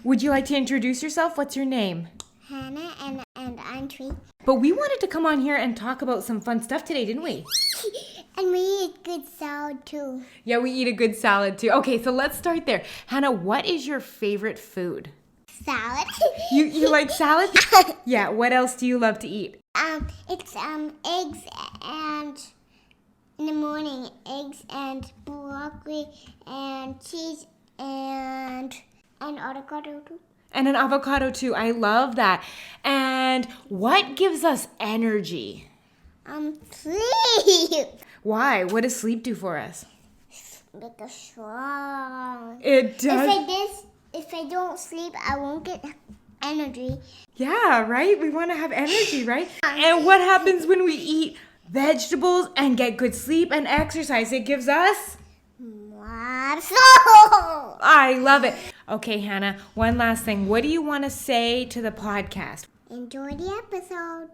Would you like to introduce yourself? What's your name? Hannah, and I'm 3. But we wanted to come on here and talk about some fun stuff today, didn't we? And we eat good salad too. Yeah, we eat a good salad too. Okay, so let's start there. Hannah, what is your favorite food? Salad. You like salad? Yeah, what else do you love to eat? It's eggs and in the morning eggs and broccoli and cheese and avocado too. And an avocado too. I love that. And what gives us energy? Sleep. Why? What does sleep do for us? Make us strong. It does. If I don't sleep, I won't get energy. Yeah, right? We want to have energy, right? And what happens when we eat vegetables and get good sleep and exercise? It gives us... Muscle. I love it. Okay, Hannah, one last thing. What do you want to say to the podcast? Enjoy the episode.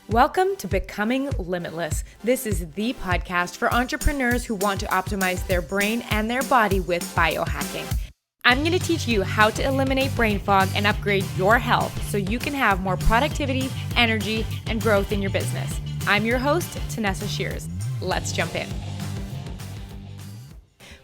Welcome to Becoming Limitless. This is the podcast for entrepreneurs who want to optimize their brain and their body with biohacking. I'm going to teach you how to eliminate brain fog and upgrade your health so you can have more productivity, energy, and growth in your business. I'm your host, Tanessa Shears. Let's jump in.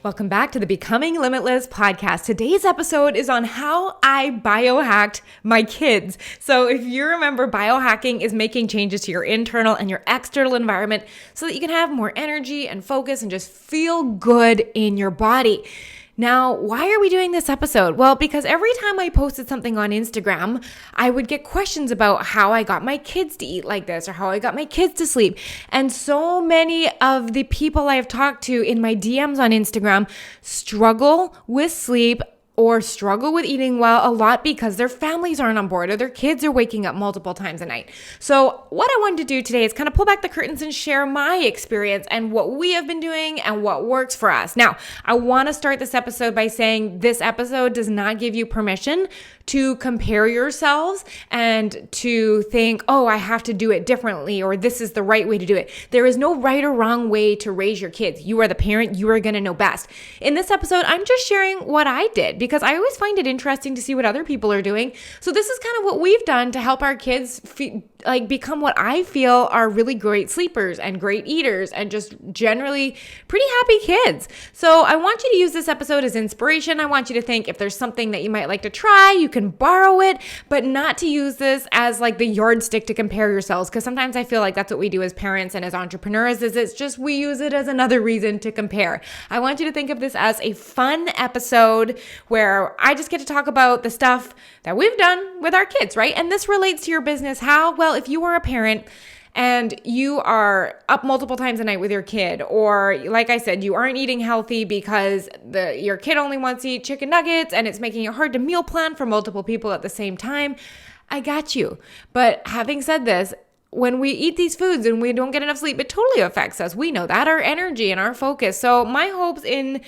Welcome back to the Becoming Limitless podcast. Today's episode is on how I biohacked my kids. So if you remember, biohacking is making changes to your internal and your external environment so that you can have more energy and focus and just feel good in your body. Now, why are we doing this episode? Well, because every time I posted something on Instagram, I would get questions about how I got my kids to eat like this or how I got my kids to sleep. And so many of the people I've talked to in my DMs on Instagram struggle with sleep or struggle with eating well a lot because their families aren't on board or their kids are waking up multiple times a night. So what I wanted to do today is kind of pull back the curtains and share my experience and what we have been doing and what works for us. Now, I want to start this episode by saying this episode does not give you permission to compare yourselves and to think, oh, I have to do it differently or this is the right way to do it. There is no right or wrong way to raise your kids. You are the parent. You are going to know best. In this episode, I'm just sharing what I did because I always find it interesting to see what other people are doing. So this is kind of what we've done to help our kids become what I feel are really great sleepers and great eaters and just generally pretty happy kids. So I want you to use this episode as inspiration. I want you to think if there's something that you might like to try, you can borrow it, but not to use this as like the yardstick to compare yourselves. Because sometimes I feel like that's what we do as parents and as entrepreneurs is it's just we use it as another reason to compare. I want you to think of this as a fun episode where I just get to talk about the stuff that we've done with our kids, right? And this relates to your business. How? Well, if you are a parent and you are up multiple times a night with your kid, or like I said, you aren't eating healthy because your kid only wants to eat chicken nuggets and it's making it hard to meal plan for multiple people at the same time, I got you. But having said this, when we eat these foods and we don't get enough sleep, it totally affects us. We know that, our energy and our focus. So my hopes in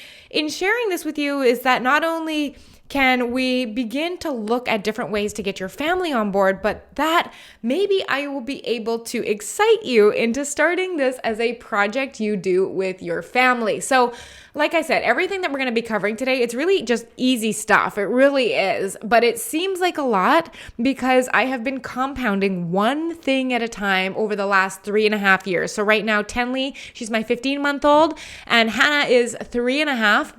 sharing this with you is that not only can we begin to look at different ways to get your family on board, but that maybe I will be able to excite you into starting this as a project you do with your family. So like I said, everything that we're going to be covering today, it's really just easy stuff. It really is. But it seems like a lot because I have been compounding one thing at a time over the last 3.5 years. So right now, Tenley, she's my 15-month-old, and Hannah is 3.5.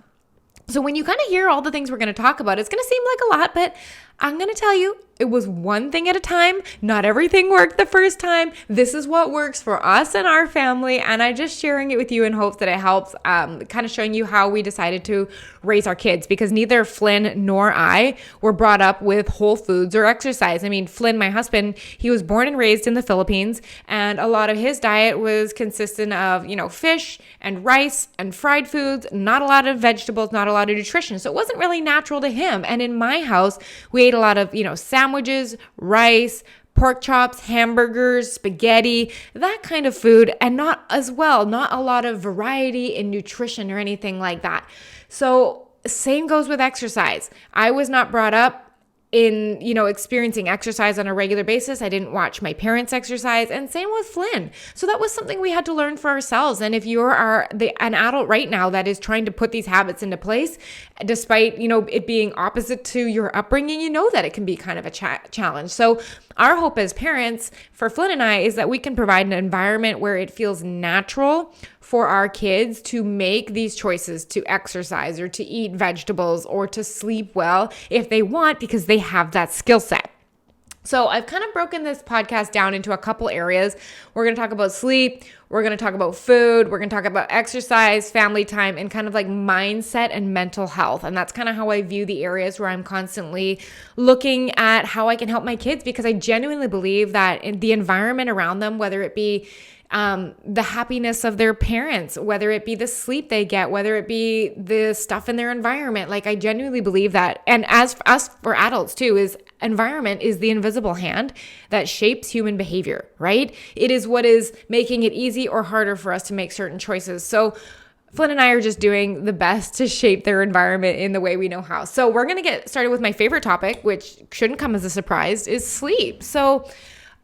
So when you kind of hear all the things we're going to talk about, it's going to seem like a lot, but I'm going to tell you, it was one thing at a time. Not everything worked the first time. This is what works for us and our family. And I'm just sharing it with you in hopes that it helps, kind of showing you how we decided to raise our kids because neither Flynn nor I were brought up with whole foods or exercise. I mean, Flynn, my husband, he was born and raised in the Philippines, and a lot of his diet was consistent of, fish and rice and fried foods, not a lot of vegetables, not a lot of nutrition. So it wasn't really natural to him. And in my house, we ate a lot of, sandwiches, rice, pork chops, hamburgers, spaghetti, that kind of food, and not a lot of variety in nutrition or anything like that. So same goes with exercise. I was not brought up in, experiencing exercise on a regular basis. I didn't watch my parents exercise, and same with Flynn. So that was something we had to learn for ourselves. And if you are an adult right now that is trying to put these habits into place, despite, it being opposite to your upbringing, that it can be kind of a challenge. So our hope as parents for Flynn and I is that we can provide an environment where it feels natural for our kids to make these choices to exercise or to eat vegetables or to sleep well if they want, because they have that skill set. So I've kind of broken this podcast down into a couple areas. We're going to talk about sleep. We're going to talk about food. We're going to talk about exercise, family time, and kind of like mindset and mental health. And that's kind of how I view the areas where I'm constantly looking at how I can help my kids, because I genuinely believe that in the environment around them, whether it be the happiness of their parents, whether it be the sleep they get, whether it be the stuff in their environment. Like, I genuinely believe that. And as for us, for adults too, is environment is the invisible hand that shapes human behavior, right? It is what is making it easy or harder for us to make certain choices. So Flynn and I are just doing the best to shape their environment in the way we know how. So we're going to get started with my favorite topic, which shouldn't come as a surprise, is sleep. So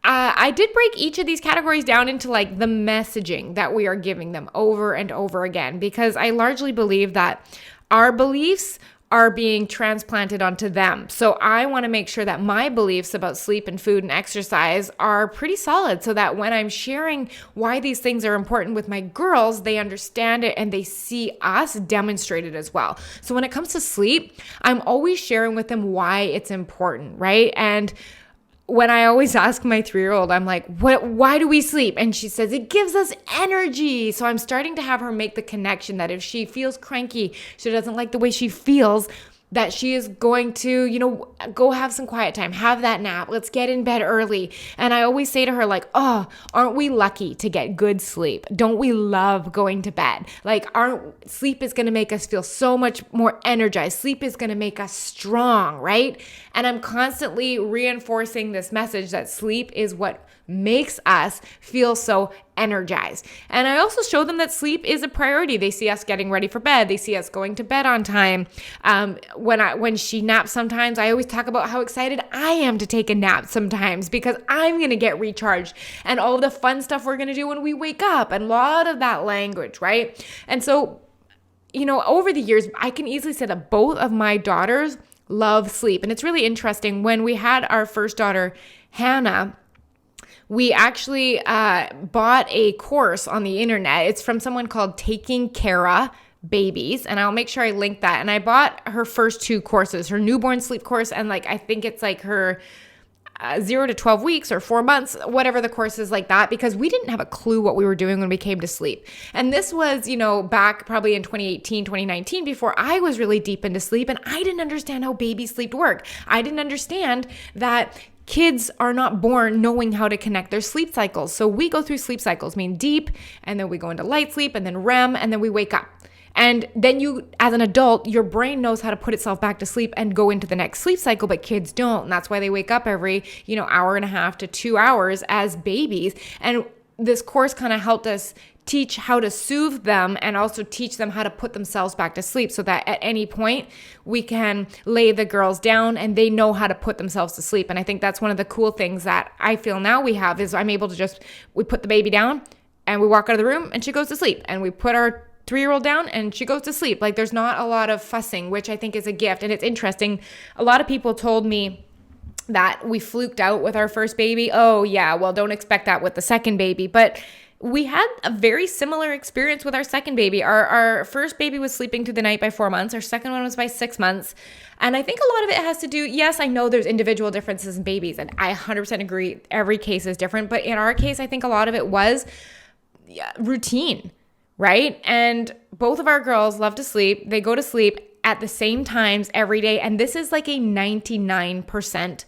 I did break each of these categories down into like the messaging that we are giving them over and over again, because I largely believe that our beliefs are being transplanted onto them. So I want to make sure that my beliefs about sleep and food and exercise are pretty solid, so that when I'm sharing why these things are important with my girls, they understand it and they see us demonstrate it as well. So when it comes to sleep, I'm always sharing with them why it's important, right? And when I always ask my 3-year-old, I'm like, why do we sleep? And she says, it gives us energy. So I'm starting to have her make the connection that if she feels cranky, she doesn't like the way she feels, that she is going to, go have some quiet time, have that nap. Let's get in bed early. And I always say to her, like, oh, aren't we lucky to get good sleep? Don't we love going to bed? Like, sleep is going to make us feel so much more energized. Sleep is going to make us strong, right? And I'm constantly reinforcing this message that sleep is what makes us feel so energized. And I also show them that sleep is a priority. They see us getting ready for bed. They see us going to bed on time. When she naps sometimes, I always talk about how excited I am to take a nap sometimes, because I'm going to get recharged, and all of the fun stuff we're going to do when we wake up, and a lot of that language, right? And so, over the years, I can easily say that both of my daughters love sleep. And it's really interesting. When we had our first daughter, Hannah, we actually bought a course on the internet. It's from someone called Taking Cara Babies, and I'll make sure I link that. And I bought her first 2 courses, her newborn sleep course, and I think it's like her 0 to 12 weeks or 4 months, whatever the course is, like that, because we didn't have a clue what we were doing when we came to sleep. And this was, back probably in 2018, 2019, before I was really deep into sleep, and I didn't understand how baby sleep worked. I didn't understand that kids are not born knowing how to connect their sleep cycles. So we go through sleep cycles, mean deep, and then we go into light sleep, and then REM, and then we wake up. And then you, as an adult, your brain knows how to put itself back to sleep and go into the next sleep cycle, but kids don't. And that's why they wake up every, hour and a half to 2 hours as babies. And this course kind of helped us teach how to soothe them and also teach them how to put themselves back to sleep, so that at any point we can lay the girls down and they know how to put themselves to sleep. And I think that's one of the cool things that I feel now we have is I'm able to we put the baby down and we walk out of the room and she goes to sleep, and we put our 3-year-old down and she goes to sleep. Like, there's not a lot of fussing, which I think is a gift. And it's interesting. A lot of people told me that we fluked out with our first baby. Oh yeah, well, don't expect that with the second baby. But we had a very similar experience with our second baby. Our first baby was sleeping through the night by 4 months. Our second one was by 6 months. And I think a lot of it has to do, yes, I know there's individual differences in babies, and I 100% agree. Every case is different. But in our case, I think a lot of it was routine, right? And both of our girls love to sleep. They go to sleep at the same times every day. And this is like a 99%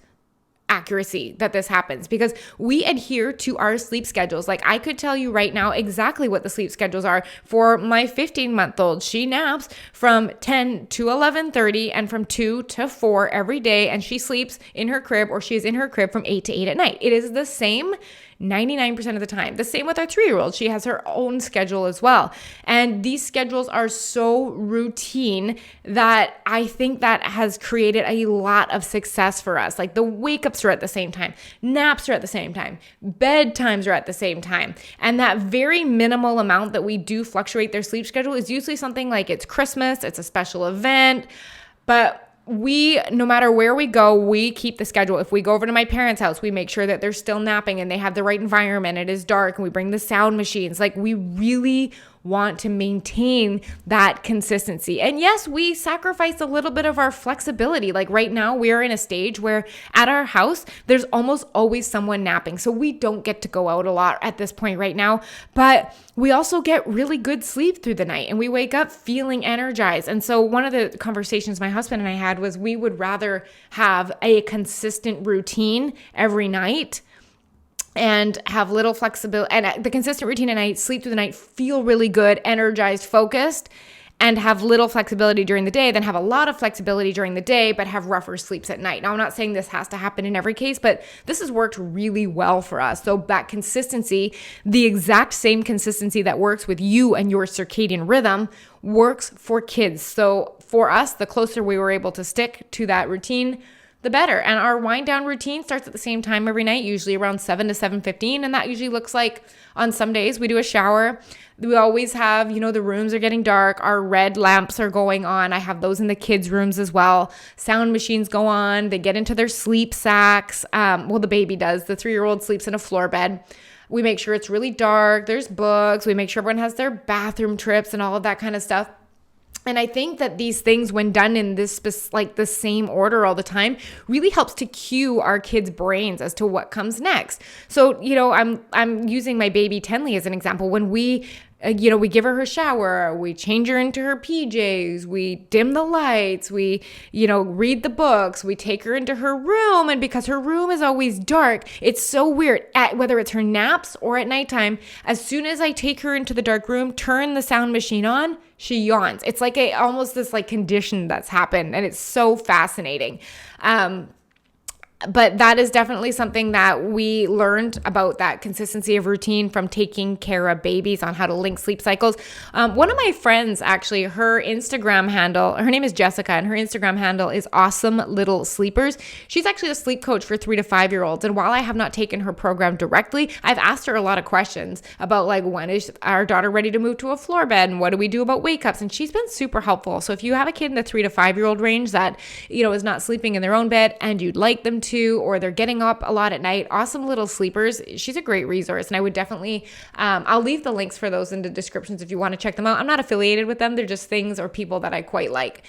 accuracy that this happens, because we adhere to our sleep schedules. Like, I could tell you right now exactly what the sleep schedules are for my 15-month-old. She naps from 10 to 11:30 and from 2 to 4 every day, and she sleeps in her crib, or she's in her crib from 8 to 8 at night. It is the same 99% of the time. The same with our 3-year-old. She has her own schedule as well. And these schedules are so routine that I think that has created a lot of success for us. Like the wake ups are at the same time, naps are at the same time, bedtimes are at the same time. And that very minimal amount that we do fluctuate their sleep schedule is usually something like it's Christmas, it's a special event, but no matter where we go, we keep the schedule. If we go over to my parents' house, we make sure that they're still napping and they have the right environment. It is dark and we bring the sound machines. Like we really want to maintain that consistency. And yes, we sacrifice a little bit of our flexibility. Like right now, we are in a stage where at our house, there's almost always someone napping. So we don't get to go out a lot at this point right now, but we also get really good sleep through the night and we wake up feeling energized. And so one of the conversations my husband and I had was we would rather have a consistent routine every night and have little flexibility, and the consistent routine at night, sleep through the night, feel really good, energized, focused, and have little flexibility during the day, then have a lot of flexibility during the day, but have rougher sleeps at night. Now, I'm not saying this has to happen in every case, but this has worked really well for us. So that consistency, the exact same consistency that works with you and your circadian rhythm, works for kids. So for us, the closer we were able to stick to that routine, the better. And our wind down routine starts at the same time every night, usually around 7 to 7:15. And that usually looks like on some days we do a shower. We always have, the rooms are getting dark. Our red lamps are going on. I have those in the kids' rooms as well. Sound machines go on. They get into their sleep sacks. The baby does. The 3-year-old sleeps in a floor bed. We make sure it's really dark. There's books. We make sure everyone has their bathroom trips and all of that kind of stuff. And I think that these things, when done in the same order all the time, really helps to cue our kids' brains as to what comes next. So, I'm using my baby Tenley as an example. When we give her shower, we change her into her PJs, we dim the lights, we, read the books, we take her into her room. And because her room is always dark, it's so weird, whether it's her naps or at nighttime, as soon as I take her into the dark room, turn the sound machine on, she yawns. It's like almost this condition that's happened. And it's so fascinating. But that is definitely something that we learned about, that consistency of routine from taking care of babies, on how to link sleep cycles. One of my friends, actually, her Instagram handle, her name is Jessica, and her Instagram handle is Awesome Little Sleepers. She's actually a sleep coach for 3 to 5-year-olds. And while I have not taken her program directly, I've asked her a lot of questions about when is our daughter ready to move to a floor bed and what do we do about wake ups? And she's been super helpful. So if you have a kid in the 3 to 5-year-old range that, is not sleeping in their own bed and you'd like them to, or they're getting up a lot at night, Awesome Little Sleepers, she's a great resource. And I would definitely, I'll leave the links for those in the descriptions if you want to check them out. I'm not affiliated with them. They're just things or people that I quite like.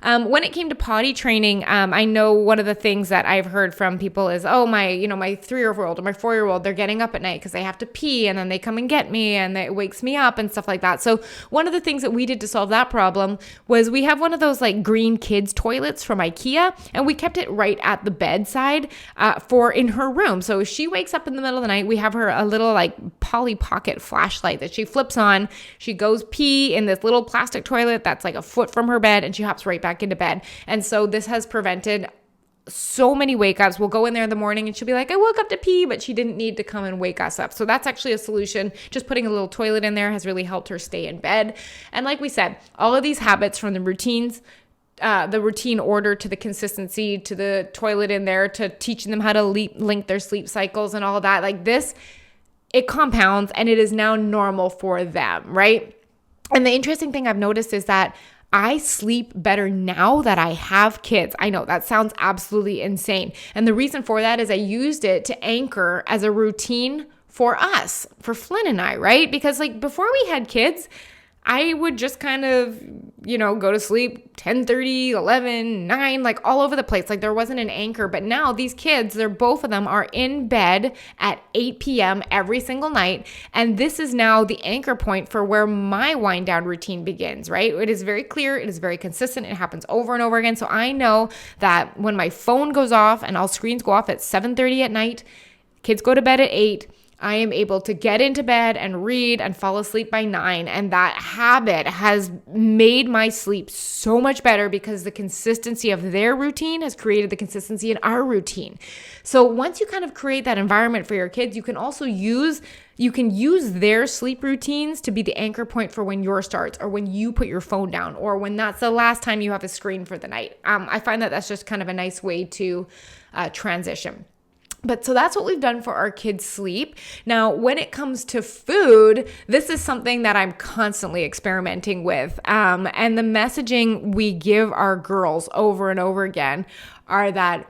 When it came to potty training, I know one of the things that I've heard from people is, my 3-year-old or my 4-year-old, they're getting up at night because they have to pee and then they come and get me and it wakes me up and stuff like that. So one of the things that we did to solve that problem was we have one of those green kids toilets from IKEA, and we kept it right at the bedside in her room. So if she wakes up in the middle of the night, we have her a little Polly Pocket flashlight that she flips on. She goes pee in this little plastic toilet that's a foot from her bed, and she hops right back into bed. And so this has prevented so many wake ups. We'll go in there in the morning and she'll be like, I woke up to pee, but she didn't need to come and wake us up. So that's actually a solution. Just putting a little toilet in there has really helped her stay in bed. And like we said, all of these habits, from the routines, the routine order, to the consistency, to the toilet in there, to teaching them how to link their sleep cycles and all of that, it compounds and it is now normal for them, right? And the interesting thing I've noticed is that I sleep better now that I have kids. I know that sounds absolutely insane. And the reason for that is I used it to anchor as a routine for us, for Flynn and I, right? Because before we had kids, I would just kind of, go to sleep 10:30, 11, 9, all over the place. There wasn't an anchor. But now these kids, both of them are in bed at 8 p.m. every single night. And this is now the anchor point for where my wind down routine begins, right? It is very clear. It is very consistent. It happens over and over again. So I know that when my phone goes off and all screens go off at 7:30 at night, kids go to bed at 8, I am able to get into bed and read and fall asleep by 9. And that habit has made my sleep so much better because the consistency of their routine has created the consistency in our routine. So once you kind of create that environment for your kids, you can also use their sleep routines to be the anchor point for when yours starts, or when you put your phone down, or when that's the last time you have a screen for the night. I find that that's just kind of a nice way to transition. But so that's what we've done for our kids' sleep. Now, when it comes to food, this is something that I'm constantly experimenting with. And the messaging we give our girls over and over again are that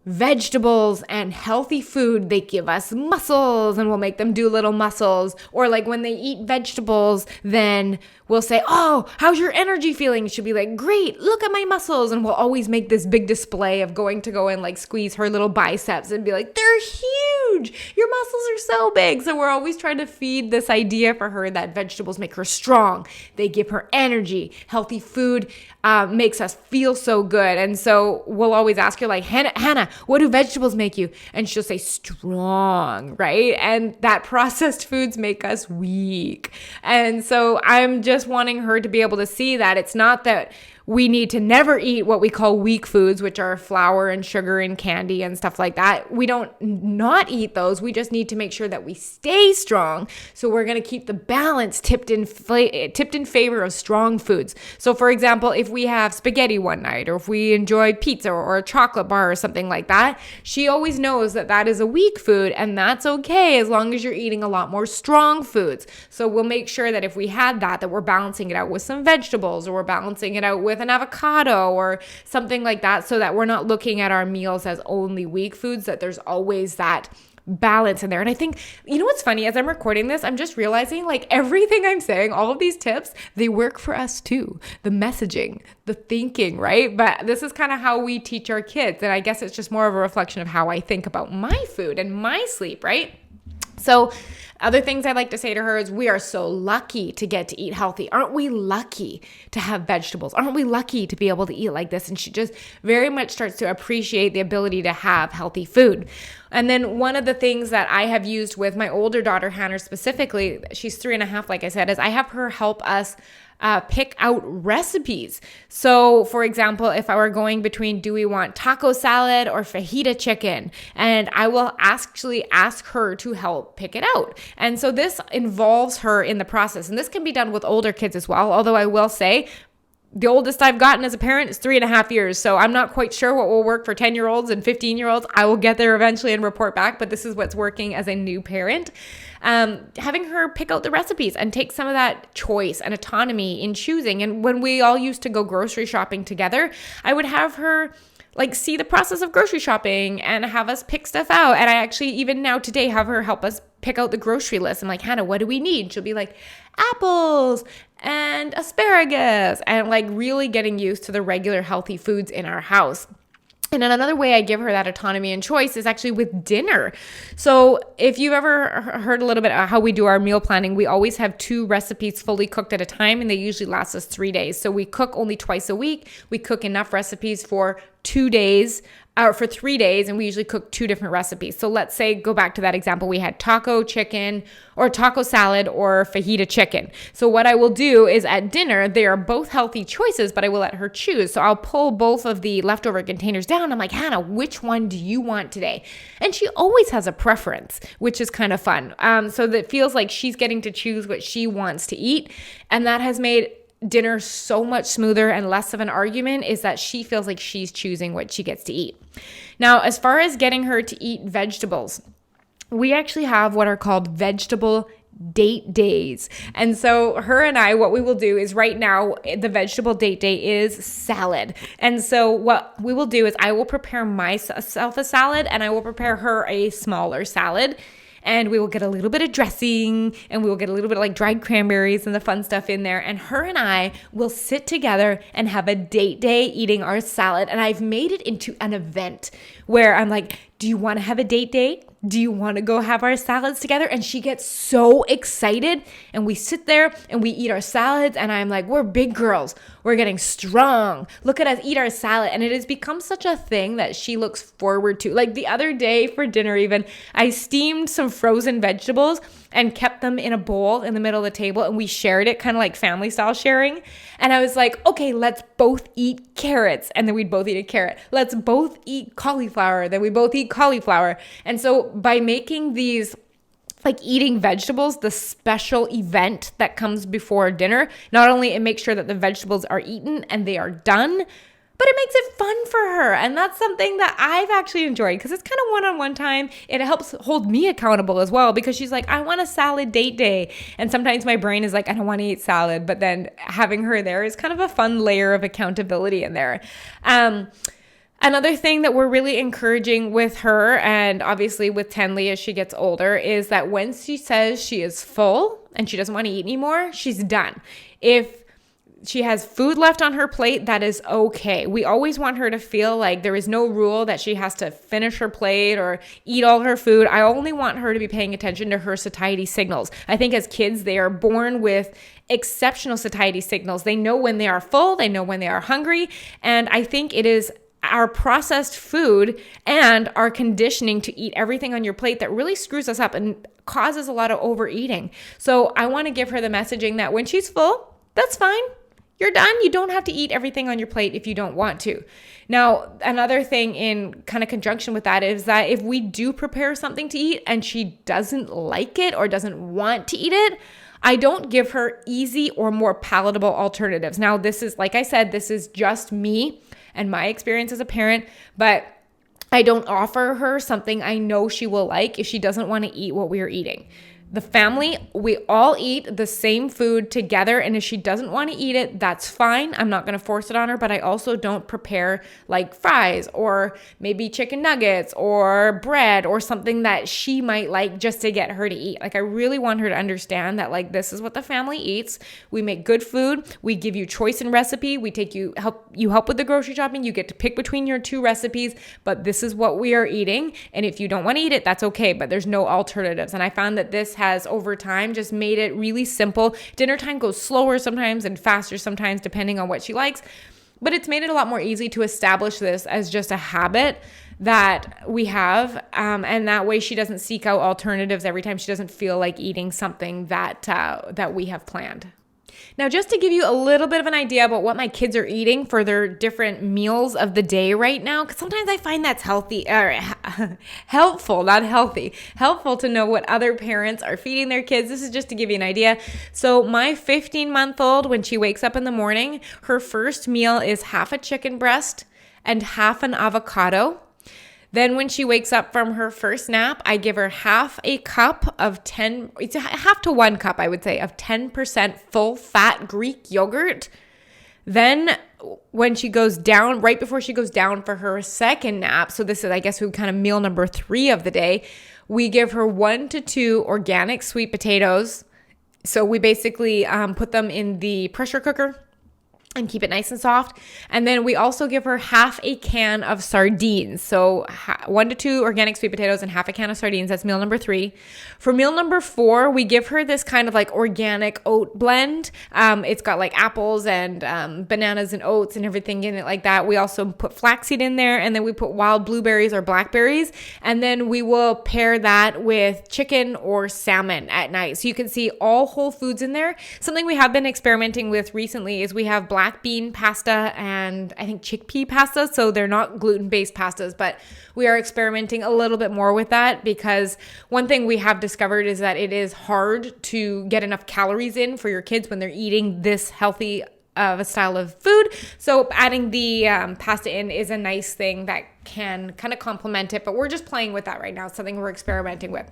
vegetables and healthy food, they give us muscles, and we'll make them do little muscles. Or like when they eat vegetables, then we'll say, oh, how's your energy feeling? She'll be like, great, look at my muscles. And we'll always make this big display of going and like squeeze her little biceps and be like, they're huge. Your muscles are so big. So we're always trying to feed this idea for her that vegetables make her strong. They give her energy. Healthy food makes us feel so good. And so we'll always ask her like, Hannah, what do vegetables make you? And she'll say strong, right? And that processed foods make us weak. And so I'm just wanting her to be able to see that it's not that we need to never eat what we call weak foods, which are flour and sugar and candy and stuff like that. We don't not eat those. We just need to make sure that we stay strong. So we're going to keep the balance tipped in favor of strong foods. So for example, if we have spaghetti one night, or if we enjoy pizza or a chocolate bar or something like that, she always knows that that is a weak food, and that's okay as long as you're eating a lot more strong foods. So we'll make sure that if we had that we're balancing it out with some vegetables, or we're balancing it out with an avocado or something like that, so that we're not looking at our meals as only weak foods, that there's always that balance in there. And I think, you know what's funny, as I'm recording this, I'm just realizing like everything I'm saying, all of these tips, they work for us too. The messaging, the thinking, right? But this is kind of how we teach our kids. And I guess it's just more of a reflection of how I think about my food and my sleep, right? So other things I like to say to her is, we are so lucky to get to eat healthy. Aren't we lucky to have vegetables? Aren't we lucky to be able to eat like this? And she just very much starts to appreciate the ability to have healthy food. And then one of the things that I have used with my older daughter, Hannah specifically, she's 3.5, like I said, is I have her help us pick out recipes. So for example, if I were going between, do we want taco salad or fajita chicken? And I will actually ask her to help pick it out. And so this involves her in the process. And this can be done with older kids as well. Although I will say, the oldest I've gotten as a parent is 3.5 years. So I'm not quite sure what will work for 10-year-olds and 15-year-olds. I will get there eventually and report back, but this is what's working as a new parent. Having her pick out the recipes and take some of that choice and autonomy in choosing. And when we all used to go grocery shopping together, I would have her like see the process of grocery shopping and have us pick stuff out. And I actually even now today have her help us pick out the grocery list. I'm like, Hannah, what do we need? She'll be like, apples and asparagus, and like really getting used to the regular healthy foods in our house. And then another way I give her that autonomy and choice is actually with dinner. So if you've ever heard a little bit about how we do our meal planning, we always have 2 recipes fully cooked at a time, and they usually last us 3 days. So we cook only twice a week. We cook enough recipes for 2 days, or for 3 days, and we usually cook 2 different recipes. So let's say, go back to that example, we had taco chicken or taco salad or fajita chicken. So what I will do is at dinner, they are both healthy choices, but I will let her choose. So I'll pull both of the leftover containers down. I'm like, Hannah, which one do you want today? And she always has a preference, which is kind of fun. So that feels like she's getting to choose what she wants to eat. And that has made dinner so much smoother and less of an argument, is that she feels like she's choosing what she gets to eat. Now, as far as getting her to eat vegetables, we actually have what are called vegetable date days. And so her and I, what we will do is, right now, the vegetable date day is salad. And so what we will do is I will prepare myself a salad, and I will prepare her a smaller salad. And we will get a little bit of dressing, and we will get a little bit of like dried cranberries and the fun stuff in there. And her and I will sit together and have a date day eating our salad. And I've made it into an event where I'm like, do you want to have a date day? do you want to go have our salads together? And she gets so excited, and we sit there and we eat our salads, and I'm like, we're big girls. We're getting strong. Look at us eat our salad. And it has become such a thing that she looks forward to. Like the other day for dinner even, I steamed some frozen vegetables and kept them in a bowl in the middle of the table, and we shared it kind of like family style sharing. And I was like, okay, let's both eat carrots. And then we'd both eat a carrot. Let's both eat cauliflower. Then we both eat cauliflower. And so by making these like eating vegetables the special event that comes before dinner, not only it makes sure that the vegetables are eaten and they are done, but it makes it fun for her. And that's something that I've actually enjoyed because it's kind of one-on-one time. It helps hold me accountable as well because she's like, I want a salad date day. And sometimes my brain is like, I don't want to eat salad. But then having her there is kind of a fun layer of accountability in there. Another thing that we're really encouraging with her, and obviously with Tenley as she gets older, is that when she says she is full and she doesn't want to eat anymore, she's done. If she has food left on her plate, that is okay. We always want her to feel like there is no rule that she has to finish her plate or eat all her food. I only want her to be paying attention to her satiety signals. I think as kids, they are born with exceptional satiety signals. They know when they are full, they know when they are hungry, and I think it is our processed food and our conditioning to eat everything on your plate that really screws us up and causes a lot of overeating. So I want to give her the messaging that when she's full, that's fine. You're done. You don't have to eat everything on your plate if you don't want to. Now, another thing in kind of conjunction with that is that if we do prepare something to eat and she doesn't like it or doesn't want to eat it, I don't give her easy or more palatable alternatives. Now, this is, like I said, this is just me and my experience as a parent, but I don't offer her something I know she will like if she doesn't want to eat what we are eating. The family, we all eat the same food together, and if she doesn't want to eat it, that's fine. I'm not going to force it on her, but I also don't prepare like fries or maybe chicken nuggets or bread or something that she might like just to get her to eat. Like I really want her to understand that like this is what the family eats. We make good food. We give you choice in recipe. We take you help with the grocery shopping. You get to pick between your two recipes, but this is what we are eating. And if you don't want to eat it, that's okay, but there's no alternatives. And I found that this has over time just made it really simple. Dinner time goes slower sometimes and faster sometimes depending on what she likes, but it's made it a lot more easy to establish this as just a habit that we have, and that way she doesn't seek out alternatives every time she doesn't feel like eating something that we have planned. Now, just to give you a little bit of an idea about what my kids are eating for their different meals of the day right now, because sometimes I find that's helpful, not healthy, helpful to know what other parents are feeding their kids. This is just to give you an idea. So my 15-month-old, when she wakes up in the morning, her first meal is half a chicken breast and half an avocado. Then when she wakes up from her first nap, I give her half to 1 cup, I would say, of 10% full fat Greek yogurt. Then when she goes down, right before she goes down for her second nap, so this is, I guess, kind of meal number 3 of the day, we give her 1 to 2 organic sweet potatoes. So we basically put them in the pressure cooker and keep it nice and soft. And then we also give her half a can of sardines. So 1 to 2 organic sweet potatoes and half a can of sardines. That's meal number 3. For meal number 4, we give her this kind of like organic oat blend. It's got like apples and bananas and oats and everything in it like that. We also put flaxseed in there, and then we put wild blueberries or blackberries. And then we will pair that with chicken or salmon at night. So you can see all whole foods in there. Something we have been experimenting with recently is we have black bean pasta and I think chickpea pasta. So they're not gluten-based pastas, but we are experimenting a little bit more with that because one thing we have discovered is that it is hard to get enough calories in for your kids when they're eating this healthy of a style of food. So adding the pasta in is a nice thing that can kind of complement it, but we're just playing with that right now. It's something we're experimenting with.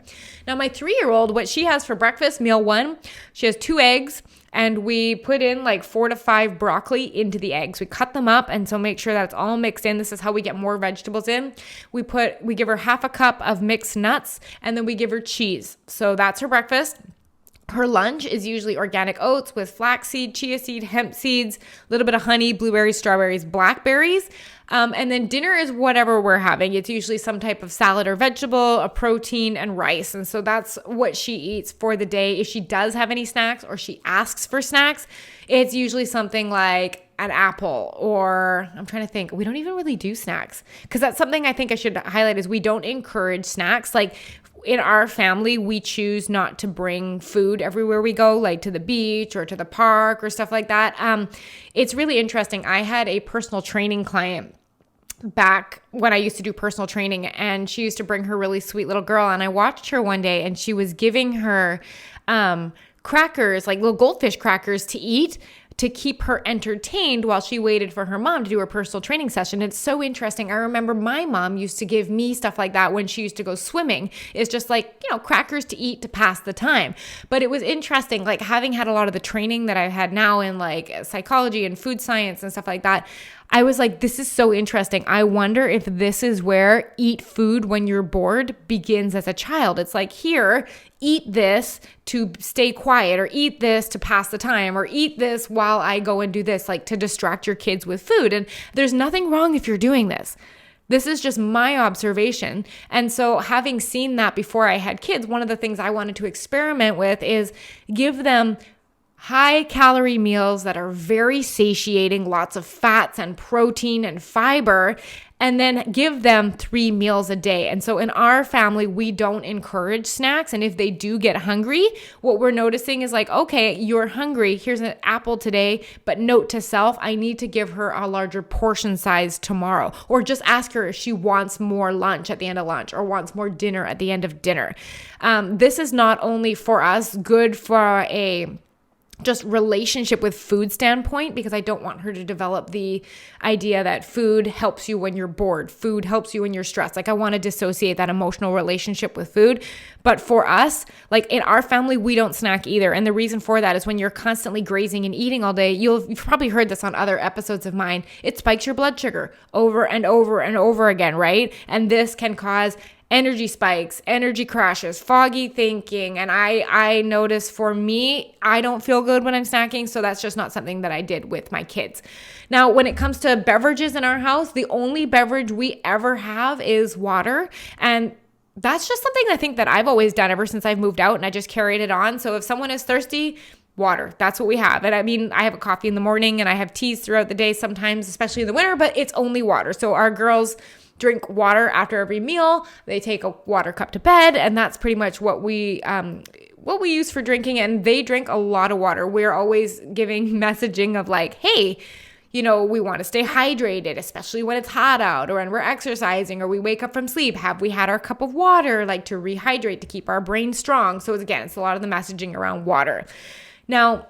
Now, my 3-year-old, what she has for breakfast, meal 1, she has 2 eggs, and we put in like 4 to 5 broccoli into the eggs. We cut them up, and so make sure that's all mixed in. This is how we get more vegetables in. We give her half a cup of mixed nuts, and then we give her cheese. So that's her breakfast. Her lunch is usually organic oats with flaxseed, chia seed, hemp seeds, a little bit of honey, blueberries, strawberries, blackberries. And then dinner is whatever we're having. It's usually some type of salad or vegetable, a protein, and rice. And so that's what she eats for the day. If she does have any snacks or she asks for snacks, it's usually something like an apple, or I'm trying to think, we don't even really do snacks, because that's something I think I should highlight is we don't encourage snacks. Like in our family, we choose not to bring food everywhere we go, like to the beach or to the park or stuff like that. It's really interesting. I had a personal training client back when I used to do personal training, and she used to bring her really sweet little girl, and I watched her one day and she was giving her crackers, like little goldfish crackers to eat, to keep her entertained while she waited for her mom to do her personal training session. It's so interesting. I remember my mom used to give me stuff like that when she used to go swimming. It's just like, crackers to eat to pass the time. But it was interesting, like having had a lot of the training that I've had now in like psychology and food science and stuff like that, I was like, this is so interesting. I wonder if this is where eat food when you're bored begins as a child. It's like, here, eat this to stay quiet, or eat this to pass the time, or eat this while I go and do this, like to distract your kids with food. And there's nothing wrong if you're doing this. This is just my observation. And so having seen that before I had kids, one of the things I wanted to experiment with is give them high calorie meals that are very satiating, lots of fats and protein and fiber, and then give them 3 meals a day. And so in our family, we don't encourage snacks. And if they do get hungry, what we're noticing is like, okay, you're hungry. Here's an apple today, but note to self, I need to give her a larger portion size tomorrow. Or just ask her if she wants more lunch at the end of lunch or wants more dinner at the end of dinner. This is not only for us good for a just relationship with food standpoint, because I don't want her to develop the idea that food helps you when you're bored, food helps you when you're stressed. Like I want to dissociate that emotional relationship with food. But for us, like in our family, we don't snack either. And the reason for that is when you're constantly grazing and eating all day, you've probably heard this on other episodes of mine, it spikes your blood sugar over and over and over again, right? And this can cause energy spikes, energy crashes, foggy thinking. And I notice for me, I don't feel good when I'm snacking. So that's just not something that I did with my kids. Now, when it comes to beverages in our house, the only beverage we ever have is water. And that's just something I think that I've always done ever since I've moved out, and I just carried it on. So if someone is thirsty, water, that's what we have. And I mean, I have a coffee in the morning and I have teas throughout the day sometimes, especially in the winter, but it's only water. So our girls drink water after every meal. They take a water cup to bed, and that's pretty much what we use for drinking. And they drink a lot of water. We're always giving messaging of like, hey, we want to stay hydrated, especially when it's hot out or when we're exercising or we wake up from sleep. Have we had our cup of water, like to rehydrate, to keep our brain strong? So again, it's a lot of the messaging around water. Now,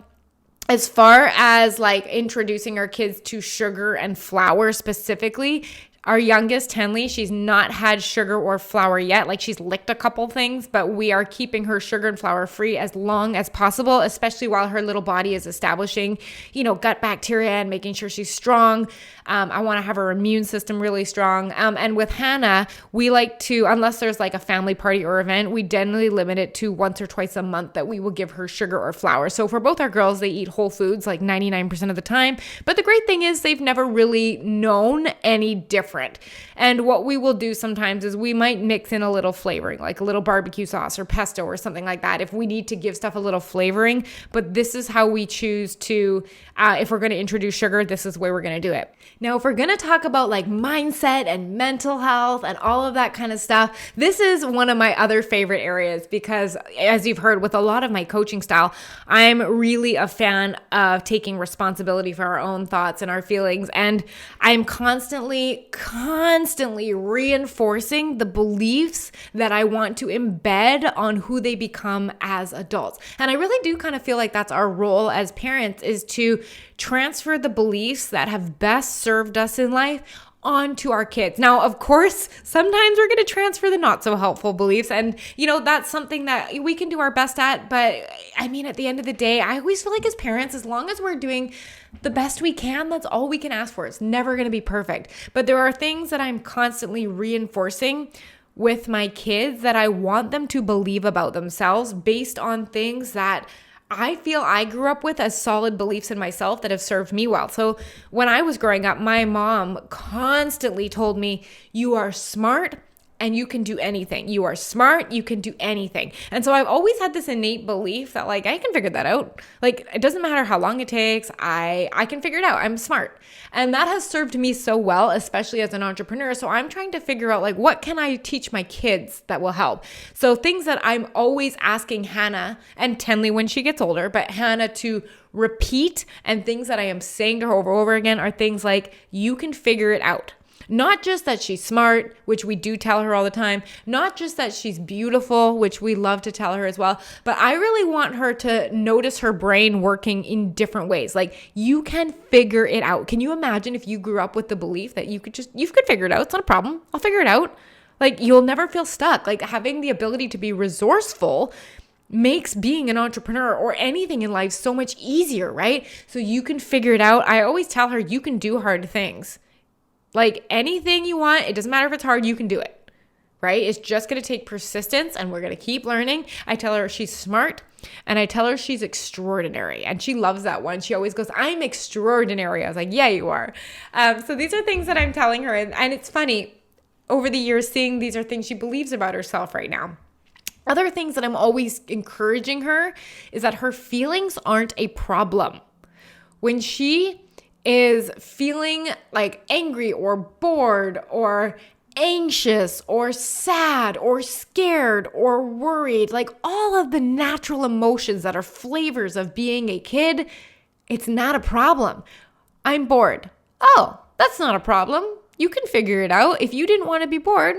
as far as like introducing our kids to sugar and flour specifically, our youngest, Henley, she's not had sugar or flour yet. Like she's licked a couple things, but we are keeping her sugar and flour free as long as possible, especially while her little body is establishing, gut bacteria and making sure she's strong. I want to have her immune system really strong. And with Hannah, we like to, unless there's like a family party or event, we generally limit it to once or twice a month that we will give her sugar or flour. So for both our girls, they eat whole foods like 99% of the time. But the great thing is they've never really known any different. And what we will do sometimes is we might mix in a little flavoring, like a little barbecue sauce or pesto or something like that, if we need to give stuff a little flavoring. But this is how we choose to, if we're going to introduce sugar, this is where we're going to do it. Now, if we're going to talk about like mindset and mental health and all of that kind of stuff, this is one of my other favorite areas, because as you've heard with a lot of my coaching style, I'm really a fan of taking responsibility for our own thoughts and our feelings. And I'm constantly reinforcing the beliefs that I want to embed on who they become as adults. And I really do kind of feel like that's our role as parents, is to transfer the beliefs that have best served us in life onto our kids. Now, of course, sometimes we're going to transfer the not so helpful beliefs, and that's something that we can do our best at. But I mean, at the end of the day, I always feel like as parents, as long as we're doing the best we can, that's all we can ask for. It's never going to be perfect. But there are things that I'm constantly reinforcing with my kids that I want them to believe about themselves based on things that I feel I grew up with as solid beliefs in myself that have served me well. So when I was growing up, my mom constantly told me, you are smart and you can do anything. You are smart, you can do anything. And so I've always had this innate belief that like, I can figure that out. Like, it doesn't matter how long it takes. I can figure it out. I'm smart. And that has served me so well, especially as an entrepreneur. So I'm trying to figure out like, what can I teach my kids that will help? So things that I'm always asking Hannah and Tenley when she gets older, but Hannah to repeat, and things that I am saying to her over and over again are things like, you can figure it out. Not just that she's smart, which we do tell her all the time, not just that she's beautiful, which we love to tell her as well, but I really want her to notice her brain working in different ways. Like, you can figure it out. Can you imagine if you grew up with the belief that you could figure it out? It's not a problem. I'll figure it out. Like, you'll never feel stuck. Like, having the ability to be resourceful makes being an entrepreneur or anything in life so much easier, right? So you can figure it out. I always tell her, you can do hard things. Like, anything you want, it doesn't matter if it's hard, you can do it, right? It's just going to take persistence, and we're going to keep learning. I tell her she's smart, and I tell her she's extraordinary, and she loves that one. She always goes, I'm extraordinary. I was like, yeah, you are. So these are things that I'm telling her, and it's funny, over the years, seeing these are things she believes about herself right now. Other things that I'm always encouraging her is that her feelings aren't a problem. When she is feeling like angry or bored or anxious or sad or scared or worried, like all of the natural emotions that are flavors of being a kid, it's not a problem. I'm bored. Oh, that's not a problem. You can figure it out. If you didn't want to be bored,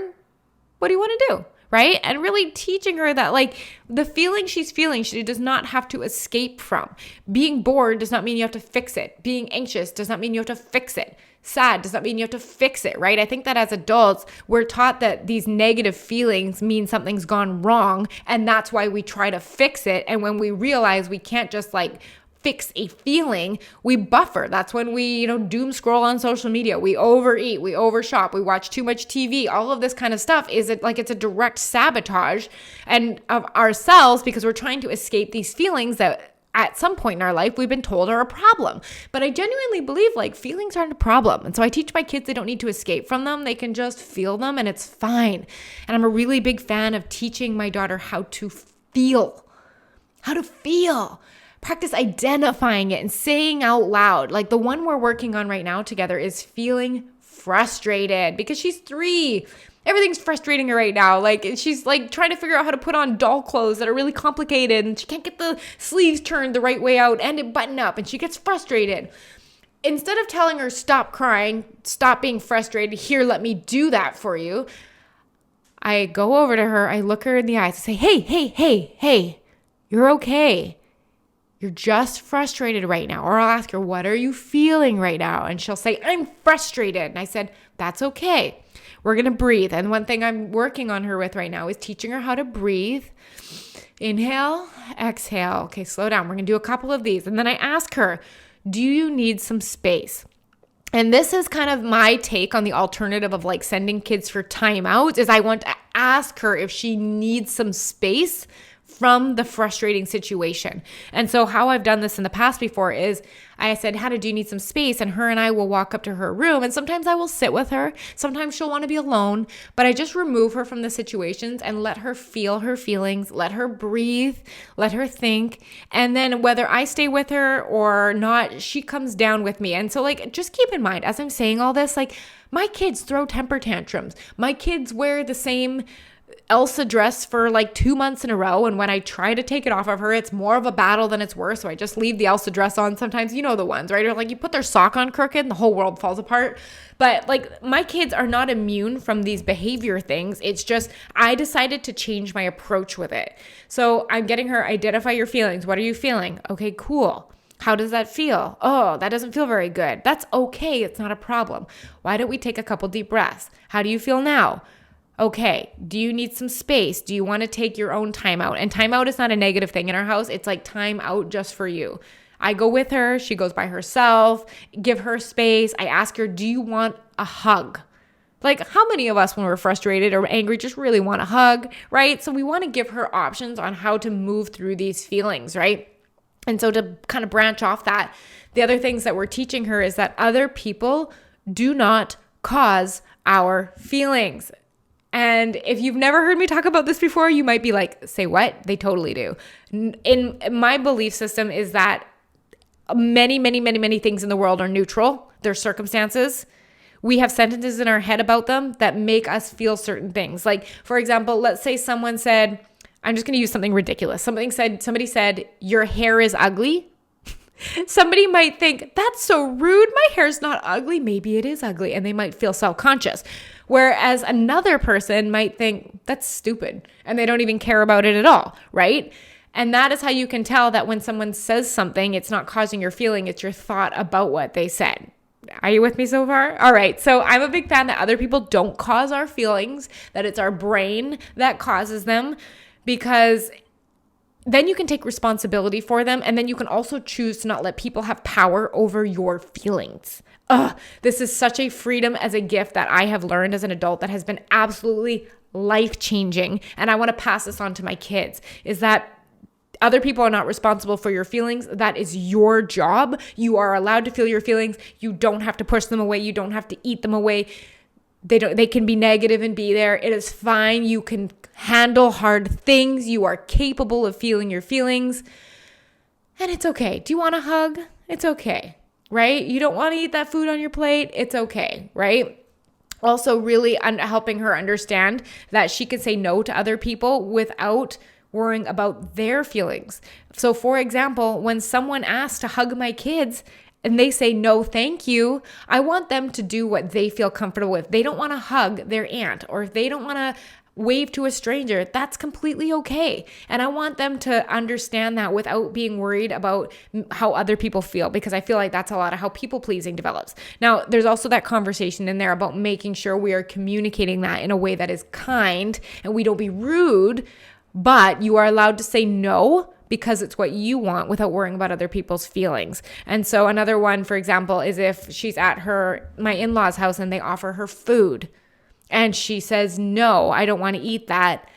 what do you want to do? Right? And really teaching her that like the feeling she's feeling, she does not have to escape from. Being bored does not mean you have to fix it. Being anxious does not mean you have to fix it. Sad does not mean you have to fix it, right? I think that as adults, we're taught that these negative feelings mean something's gone wrong, and that's why we try to fix it. And when we realize we can't just like fix a feeling, we buffer. That's when we, doom scroll on social media. We overeat, we overshop, we watch too much TV. All of this kind of stuff it's a direct sabotage and of ourselves because we're trying to escape these feelings that at some point in our life we've been told are a problem. But I genuinely believe like feelings aren't a problem. And so I teach my kids they don't need to escape from them. They can just feel them and it's fine. And I'm a really big fan of teaching my daughter how to feel. Practice identifying it and saying out loud. Like the one we're working on right now together is feeling frustrated because she's 3. Everything's frustrating her right now. Like she's like trying to figure out how to put on doll clothes that are really complicated and she can't get the sleeves turned the right way out and it button up and she gets frustrated. Instead of telling her, stop crying, stop being frustrated, here, let me do that for you, I go over to her, I look her in the eyes and say, hey, you're okay. You're just frustrated right now. Or I'll ask her, what are you feeling right now? And she'll say, I'm frustrated. And I said, that's okay. We're going to breathe. And one thing I'm working on her with right now is teaching her how to breathe. Inhale, exhale. Okay, slow down. We're going to do a couple of these. And then I ask her, do you need some space? And this is kind of my take on the alternative of like sending kids for timeouts is I want to ask her if she needs some space from the frustrating situation. And so how I've done this in the past before is I said, Hannah, do you need some space? And her and I will walk up to her room and sometimes I will sit with her. Sometimes she'll want to be alone, but I just remove her from the situations and let her feel her feelings, let her breathe, let her think. And then whether I stay with her or not, she comes down with me. And so like, just keep in mind, as I'm saying all this, like my kids throw temper tantrums. My kids wear the same Elsa dress for like 2 months in a row. And when I try to take it off of her, it's more of a battle than it's worth. So I just leave the Elsa dress on. Sometimes, you know, the ones, right? Or like you put their sock on crooked and the whole world falls apart. But like my kids are not immune from these behavior things. It's just, I decided to change my approach with it. So I'm getting her, identify your feelings. What are you feeling? Okay, cool. How does that feel? Oh, that doesn't feel very good. That's okay. It's not a problem. Why don't we take a couple deep breaths? How do you feel now? Okay, do you need some space? Do you want to take your own time out? And time out is not a negative thing in our house. It's like time out just for you. I go with her. She goes by herself. Give her space. I ask her, do you want a hug? Like, how many of us, when we're frustrated or angry, just really want a hug, right? So we want to give her options on how to move through these feelings, right? And so to kind of branch off that, the other things that we're teaching her is that other people do not cause our feelings. And if you've never heard me talk about this before, you might be like, say what? They totally do. In my belief system is that many things in the world are neutral. They're circumstances. We have sentences in our head about them that make us feel certain things. Like, for example, let's say someone said, I'm just going to use something ridiculous. Somebody said, your hair is ugly. Somebody might think, that's so rude. My hair's not ugly. Maybe it is ugly. And they might feel self-conscious. Whereas another person might think, that's stupid. And they don't even care about it at all, right? And that is how you can tell that when someone says something, it's not causing your feeling, it's your thought about what they said. Are you with me so far? All right. So I'm a big fan that other people don't cause our feelings, that it's our brain that causes them, because then you can take responsibility for them. And then you can also choose to not let people have power over your feelings. This is such a freedom as a gift that I have learned as an adult that has been absolutely life-changing. And I want to pass this on to my kids, is that other people are not responsible for your feelings. That is your job. You are allowed to feel your feelings. You don't have to push them away. You don't have to eat them away. They can be negative and be there. It is fine. You can handle hard things. You are capable of feeling your feelings. And it's okay. Do you want a hug? It's okay, right? You don't want to eat that food on your plate? It's okay, right? Also really helping her understand that she can say no to other people without worrying about their feelings. So for example, when someone asks to hug my kids and they say, no, thank you, I want them to do what they feel comfortable with. They don't want to hug their aunt, or if they don't want to wave to a stranger, that's completely okay. And I want them to understand that without being worried about how other people feel, because I feel like that's a lot of how people pleasing develops. Now, there's also that conversation in there about making sure we are communicating that in a way that is kind and we don't be rude, but you are allowed to say no because it's what you want without worrying about other people's feelings. And so another one, for example, is if she's at my in-laws' house and they offer her food and she says, no, I don't want to eat that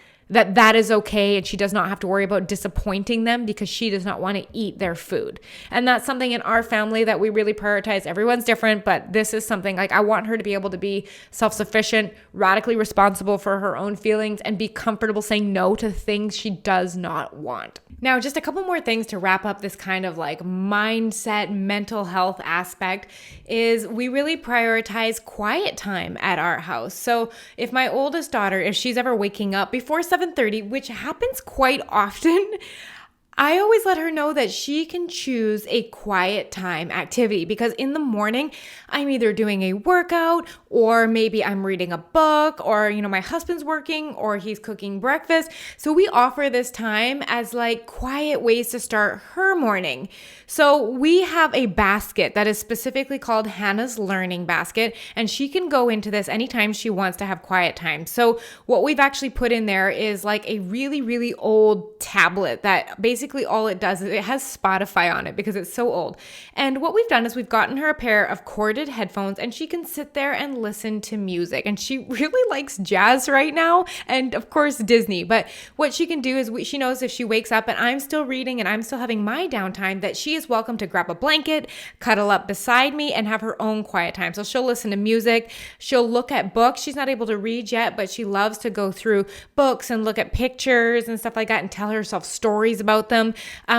is okay, and she does not have to worry about disappointing them because she does not want to eat their food. And that's something in our family that we really prioritize. Everyone's different, but this is something like I want her to be able to be self-sufficient, radically responsible for her own feelings, and be comfortable saying no to things she does not want. Now, just a couple more things to wrap up this kind of like mindset, mental health aspect is we really prioritize quiet time at our house. So if my oldest daughter, if she's ever waking up before 7:30, which happens quite often, I always let her know that she can choose a quiet time activity, because in the morning I'm either doing a workout or maybe I'm reading a book, or my husband's working or he's cooking breakfast. So we offer this time as like quiet ways to start her morning. So we have a basket that is specifically called Hannah's Learning Basket, and she can go into this anytime she wants to have quiet time. So what we've actually put in there is like a really, really old tablet that basically all it does is it has Spotify on it because it's so old. And what we've done is we've gotten her a pair of corded headphones, and she can sit there and listen to music. And she really likes jazz right now, and of course Disney. But what she can do is she knows if she wakes up and I'm still reading and I'm still having my downtime, that she is welcome to grab a blanket, cuddle up beside me, and have her own quiet time. So she'll listen to music. She'll look at books. She's not able to read yet, but she loves to go through books and look at pictures and stuff like that and tell herself stories about them.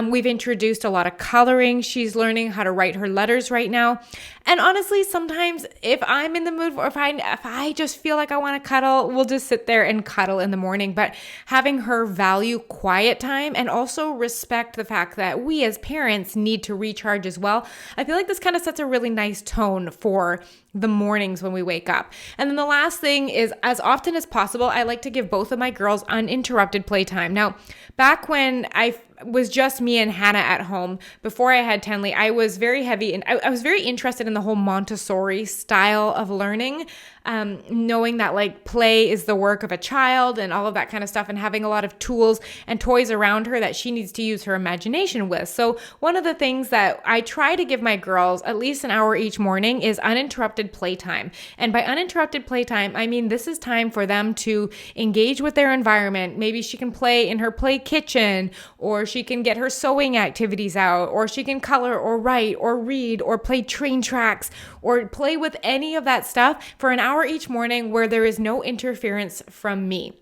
We've introduced a lot of coloring. She's learning how to write her letters right now. And honestly, sometimes if I'm in the mood, or if I just feel like I want to cuddle, we'll just sit there and cuddle in the morning. But having her value quiet time and also respect the fact that we as parents need to recharge as well, I feel like this kind of sets a really nice tone for the mornings when we wake up. And then the last thing is, as often as possible, I like to give both of my girls uninterrupted playtime. Now, back when I was just me and Hannah at home, before I had Tenley, I was very heavy and I was very interested in the whole Montessori style of learning. knowing that like play is the work of a child and all of that kind of stuff, and having a lot of tools and toys around her that she needs to use her imagination with. So one of the things that I try to give my girls at least an hour each morning is uninterrupted playtime. And by uninterrupted playtime, I mean this is time for them to engage with their environment. Maybe she can play in her play kitchen, or she can get her sewing activities out, or she can color or write or read or play train tracks or play with any of that stuff for an hour each morning where there is no interference from me.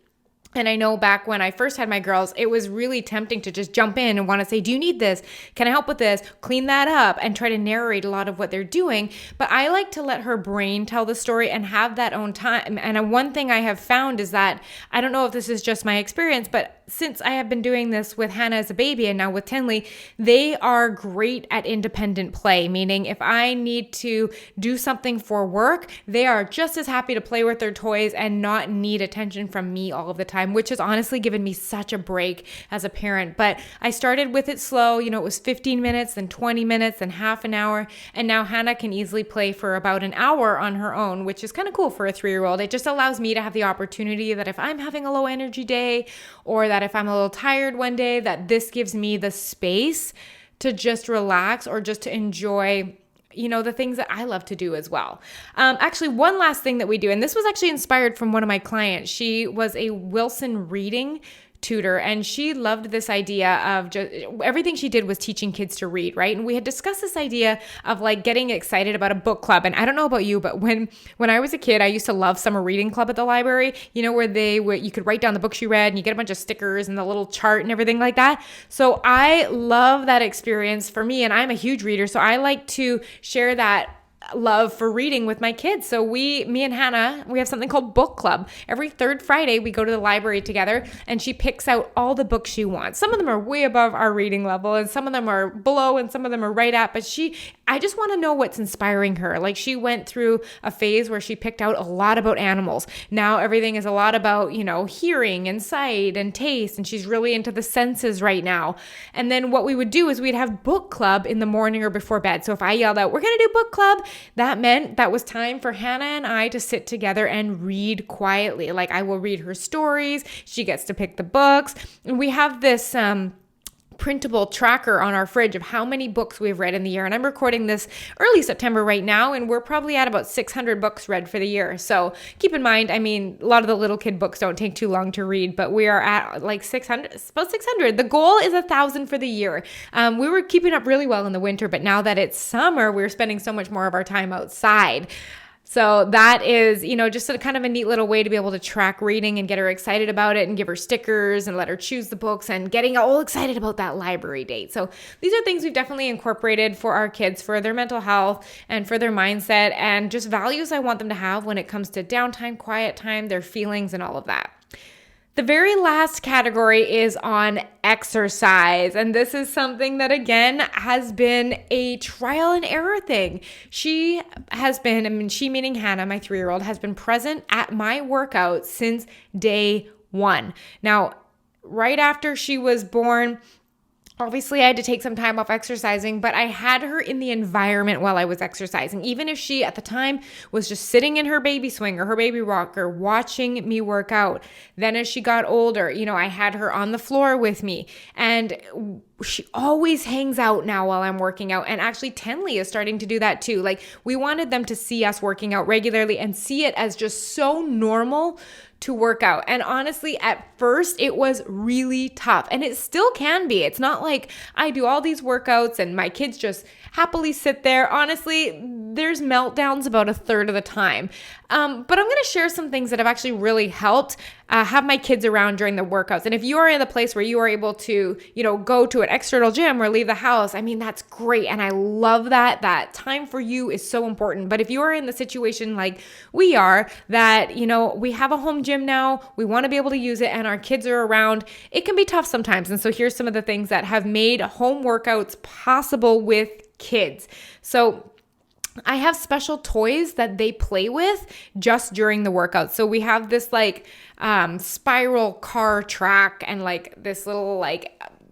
And I know back when I first had my girls, it was really tempting to just jump in and want to say, do you need this? Can I help with this? Clean that up, and try to narrate a lot of what they're doing. But I like to let her brain tell the story and have that own time. And one thing I have found is that, I don't know if this is just my experience, but since I have been doing this with Hannah as a baby and now with Tinley, they are great at independent play, meaning if I need to do something for work, they are just as happy to play with their toys and not need attention from me all of the time, which has honestly given me such a break as a parent. But I started with it slow. It was 15 minutes, then 20 minutes, then half an hour. And now Hannah can easily play for about an hour on her own, which is kind of cool for a 3-year-old. It just allows me to have the opportunity that if I'm having a low energy day, or that if I'm a little tired one day, that this gives me the space to just relax or just to enjoy the things that I love to do as well. Actually, one last thing that we do, and this was actually inspired from one of my clients. She was a Wilson reading tutor, and she loved this idea of just everything she did was teaching kids to read, right? And we had discussed this idea of like getting excited about a book club. And I don't know about you, but when I was a kid, I used to love summer reading club at the library, where you could write down the books you read and you get a bunch of stickers and the little chart and everything like that. So I love that experience for me, and I'm a huge reader, so I like to share that love for reading with my kids. So me and Hannah, we have something called book club. Every third Friday, we go to the library together, and she picks out all the books she wants. Some of them are way above our reading level, and some of them are below, and some of them are right at, but I just want to know what's inspiring her. Like, she went through a phase where she picked out a lot about animals. Now everything is a lot about, hearing and sight and taste, and she's really into the senses right now. And then what we would do is we'd have book club in the morning or before bed. So if I yelled out, we're going to do book club, that meant that was time for Hannah and I to sit together and read quietly. Like, I will read her stories. She gets to pick the books. And we have this printable tracker on our fridge of how many books we've read in the year. And I'm recording this early September right now, and we're probably at about 600 books read for the year. So keep in mind, a lot of the little kid books don't take too long to read, but we are at like 600, about 600. The goal is 1,000 for the year. We were keeping up really well in the winter, but now that it's summer, we're spending so much more of our time outside. So that is, just a kind of a neat little way to be able to track reading and get her excited about it and give her stickers and let her choose the books and getting all excited about that library date. So these are things we've definitely incorporated for our kids, for their mental health and for their mindset, and just values I want them to have when it comes to downtime, quiet time, their feelings, and all of that. The very last category is on exercise. And this is something that, again, has been a trial and error thing. She meaning Hannah, my 3-year-old, has been present at my workout since day one. Now, right after she was born, obviously, I had to take some time off exercising, but I had her in the environment while I was exercising. Even if she, at the time, was just sitting in her baby swing or her baby rocker, watching me work out. Then as she got older, I had her on the floor with me. And she always hangs out now while I'm working out. And actually, Tinley is starting to do that too. Like, we wanted them to see us working out regularly and see it as just so normal to work out. And honestly, at first it was really tough, and it still can be. It's not like I do all these workouts and my kids just happily sit there. Honestly, there's meltdowns about a third of the time. But I'm going to share some things that have actually really helped have my kids around during the workouts. And if you are in a place where you are able to, go to an external gym or leave the house, that's great. And I love that. That time for you is so important. But if you are in the situation like we are, that, we have a home gym now, we want to be able to use it, and our kids are around, it can be tough sometimes. And so here's some of the things that have made home workouts possible with kids. So I have special toys that they play with just during the workout. So we have this spiral car track and this little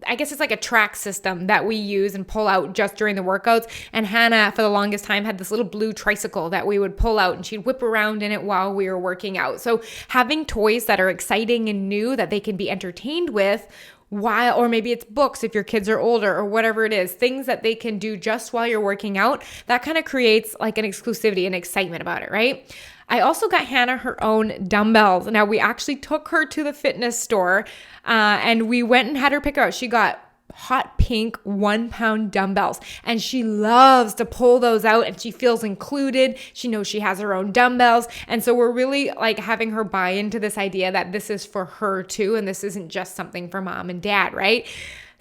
I guess it's like a track system that we use and pull out just during the workouts. And Hannah, for the longest time, had this little blue tricycle that we would pull out and she'd whip around in it while we were working out. So having toys that are exciting and new that they can be entertained with while, or maybe it's books if your kids are older or whatever it is, things that they can do just while you're working out, that kind of creates like an exclusivity and excitement about it, right? I also got Hannah her own dumbbells. Now, we actually took her to the fitness store and we went and had her pick her out. She got hot pink 1-pound dumbbells and she loves to pull those out and she feels included. She knows she has her own dumbbells. And so we're really like having her buy into this idea that this is for her too. And this isn't just something for mom and dad, right?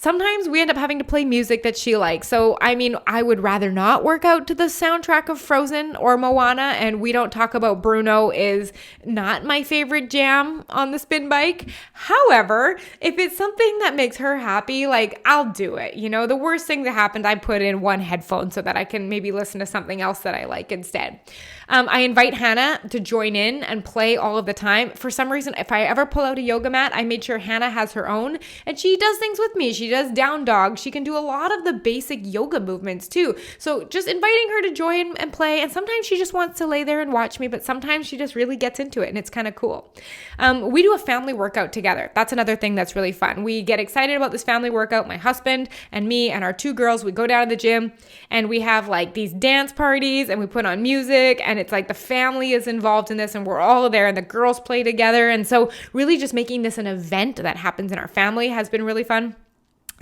Sometimes we end up having to play music that she likes. So, I mean, I would rather not work out to the soundtrack of Frozen or Moana, and we don't talk about Bruno is not my favorite jam on the spin bike. However, if it's something that makes her happy, like I'll do it. You know, the worst thing that happened, I put in one headphone so that I can maybe listen to something else that I like instead. I invite Hannah to join in and play all of the time. For some reason, if I ever pull out a yoga mat, I made sure Hannah has her own and she does things with me. She does down dog. She can do a lot of the basic yoga movements too. So just inviting her to join and play. And sometimes she just wants to lay there and watch me, but sometimes she just really gets into it and it's kind of cool. We do a family workout together. That's another thing that's really fun. We get excited about this family workout. My husband and me and our 2 girls, we go down to the gym and we have like these dance parties and we put on music and it's like the family is involved in this and we're all there and the girls play together. And so really just making this an event that happens in our family has been really fun.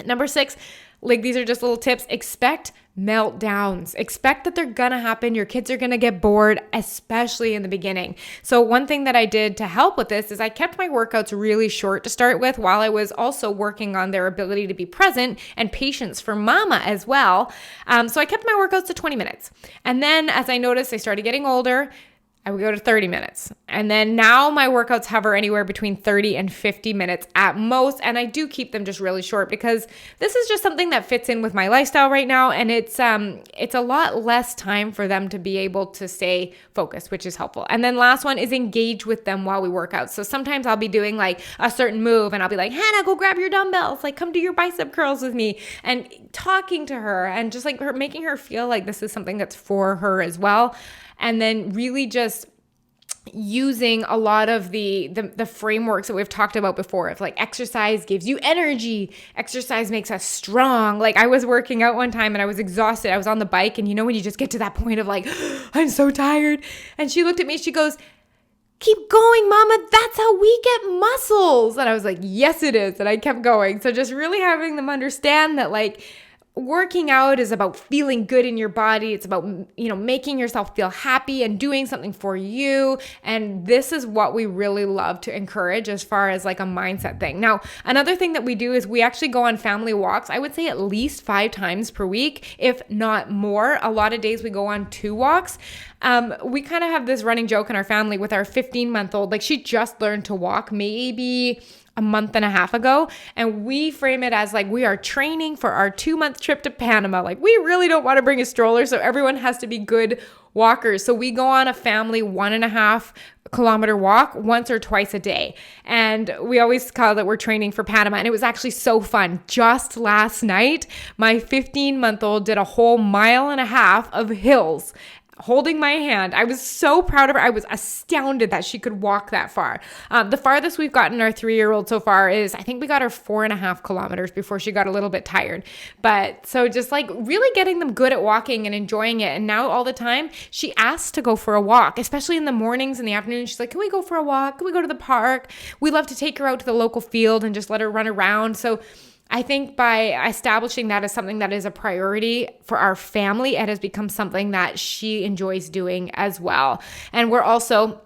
Number 6, like these are just little tips. Expect meltdowns. Expect that they're gonna happen. Your kids are gonna get bored, especially in the beginning. So one thing that I did to help with this is I kept my workouts really short to start with while I was also working on their ability to be present and patience for mama as well. So I kept my workouts to 20 minutes. And then as I noticed I started getting older, I would go to 30 minutes. And then now my workouts hover anywhere between 30 and 50 minutes at most. And I do keep them just really short because this is just something that fits in with my lifestyle right now. And it's a lot less time for them to be able to stay focused, which is helpful. And then last one is engage with them while we work out. So sometimes I'll be doing like a certain move and I'll be like, Hannah, go grab your dumbbells. Like come do your bicep curls with me and talking to her and just like making her feel like this is something that's for her as well. And then really just using a lot of the frameworks that we've talked about before of like exercise gives you energy, exercise makes us strong. Like I was working out one time and I was exhausted. I was on the bike and you know when you just get to that point of like, I'm so tired. And she looked at me, she goes, keep going, mama. That's how we get muscles. And I was like, yes, it is. And I kept going. So just really having them understand that like, working out is about feeling good in your body. It's about, you know, making yourself feel happy and doing something for you. And this is what we really love to encourage as far as like a mindset thing. Now, another thing that we do is we actually go on family walks. I would say at least 5 times per week, if not more. A lot of days we go on 2 walks. We kind of have this running joke in our family with our 15-month-old. Like she just learned to walk maybe a month and a half ago. And we frame it as like, we are training for our 2-month trip to Panama. Like we really don't want to bring a stroller. So everyone has to be good walkers. So we go on a family 1.5 kilometer walk once or twice a day. And we always call it we're training for Panama. And it was actually so fun. Just last night, my 15-month-old did a whole 1.5 miles of hills holding my hand. I was so proud of her. I was astounded that she could walk that far. The farthest we've gotten our 3-year-old so far is, I think we got her 4.5 kilometers before she got a little bit tired. But so just like really getting them good at walking and enjoying it. And now all the time she asks to go for a walk, especially in the mornings and the afternoon. She's like, can we go for a walk? Can we go to the park? We love to take her out to the local field and just let her run around. So I think by establishing that as something that is a priority for our family, it has become something that she enjoys doing as well. And we're also,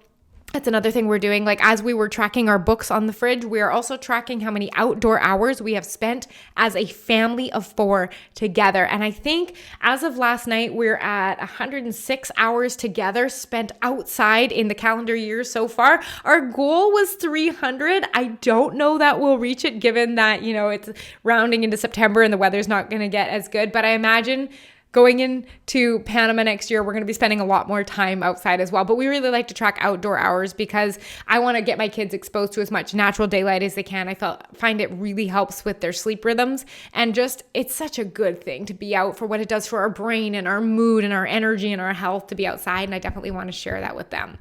that's another thing we're doing. Like as we were tracking our books on the fridge, we are also tracking how many outdoor hours we have spent as a family of 4 together. And I think as of last night, we're at 106 hours together spent outside in the calendar year so far. Our goal was 300. I don't know that we'll reach it given that, you know, it's rounding into September and the weather's not going to get as good. But I imagine Going into Panama next year, we're going to be spending a lot more time outside as well. But we really like to track outdoor hours because I want to get my kids exposed to as much natural daylight as they can. I find it really helps with their sleep rhythms. And just, it's such a good thing to be out for what it does for our brain and our mood and our energy and our health to be outside. And I definitely want to share that with them.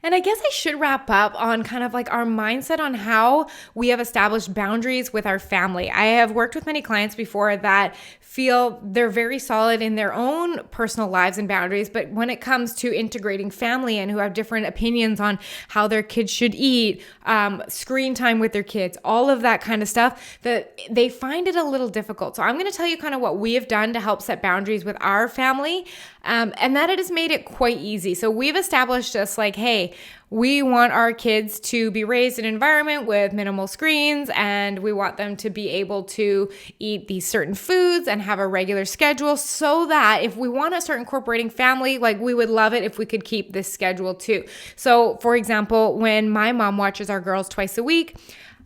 And I guess I should wrap up on kind of like our mindset on how we have established boundaries with our family. I have worked with many clients before that feel they're very solid in their own personal lives and boundaries, but when it comes to integrating family and who have different opinions on how their kids should eat, screen time with their kids, all of that kind of stuff, that they find it a little difficult. So I'm going to tell you kind of what we have done to help set boundaries with our family, and that it has made it quite easy. So we've established just like, hey, we want our kids to be raised in an environment with minimal screens, and we want them to be able to eat these certain foods and have a regular schedule, so that if we want to start incorporating family, like we would love it if we could keep this schedule too. So for example, when my mom watches our girls twice a week,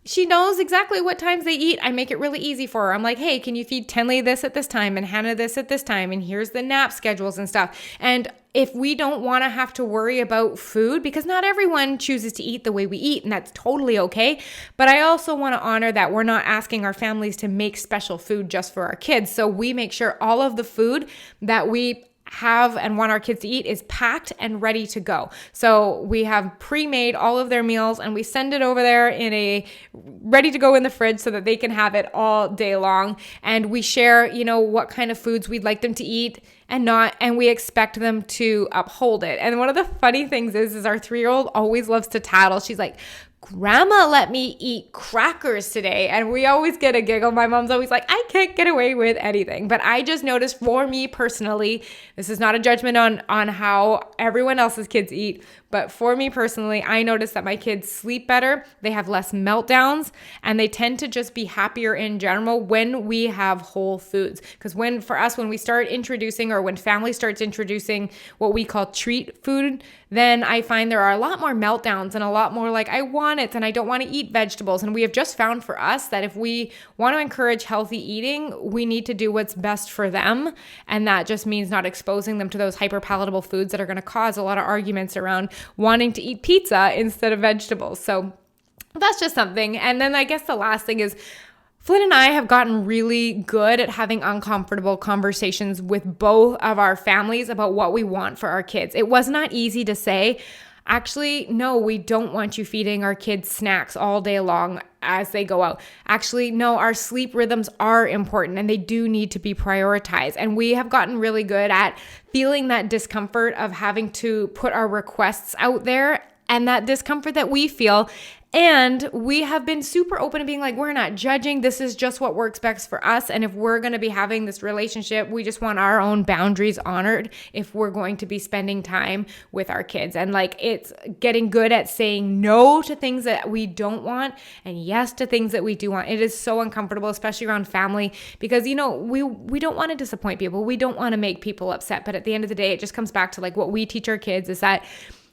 she knows exactly what times they eat. I make it really easy for her. I'm like, hey, can you feed Tenley this at this time and Hannah this at this time? And here's the nap schedules and stuff. And if we don't want to have to worry about food, because not everyone chooses to eat the way we eat, and that's totally okay. But I also want to honor that we're not asking our families to make special food just for our kids. So we make sure all of the food that we have and want our kids to eat is packed and ready to go. So we have pre-made all of their meals and we send it over there in a ready to go in the fridge so that they can have it all day long. And we share, what kind of foods we'd like them to eat and we expect them to uphold it. And one of the funny things is our 3-year-old always loves to tattle. She's like, Grandma let me eat crackers today. And we always get a giggle. My mom's always like, I can't get away with anything. But I just noticed for me personally, this is not a judgment on how everyone else's kids eat, but for me personally, I noticed that my kids sleep better, they have less meltdowns, and they tend to just be happier in general when we have whole foods. Because when we start introducing, or when family starts introducing what we call treat food, then I find there are a lot more meltdowns and a lot more like, I want it and I don't want to eat vegetables. And we have just found for us that if we want to encourage healthy eating, we need to do what's best for them. And that just means not exposing them to those hyperpalatable foods that are going to cause a lot of arguments around wanting to eat pizza instead of vegetables. So that's just something. And then I guess the last thing is, Flynn and I have gotten really good at having uncomfortable conversations with both of our families about what we want for our kids. It was not easy to say, actually, no, we don't want you feeding our kids snacks all day long as they go out. Actually, no, our sleep rhythms are important and they do need to be prioritized. And we have gotten really good at feeling that discomfort of having to put our requests out there and that discomfort that we feel. And we have been super open to being like, we're not judging. This is just what works best for us. And if we're going to be having this relationship, we just want our own boundaries honored if we're going to be spending time with our kids. And like, it's getting good at saying no to things that we don't want and yes to things that we do want. It is so uncomfortable, especially around family, because, we don't want to disappoint people. We don't want to make people upset. But at the end of the day, it just comes back to like what we teach our kids is that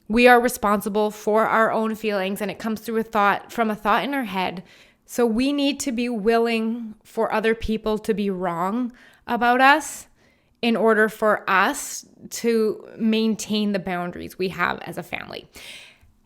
we are responsible for our own feelings, and it comes through from a thought in our head. So we need to be willing for other people to be wrong about us in order for us to maintain the boundaries we have as a family.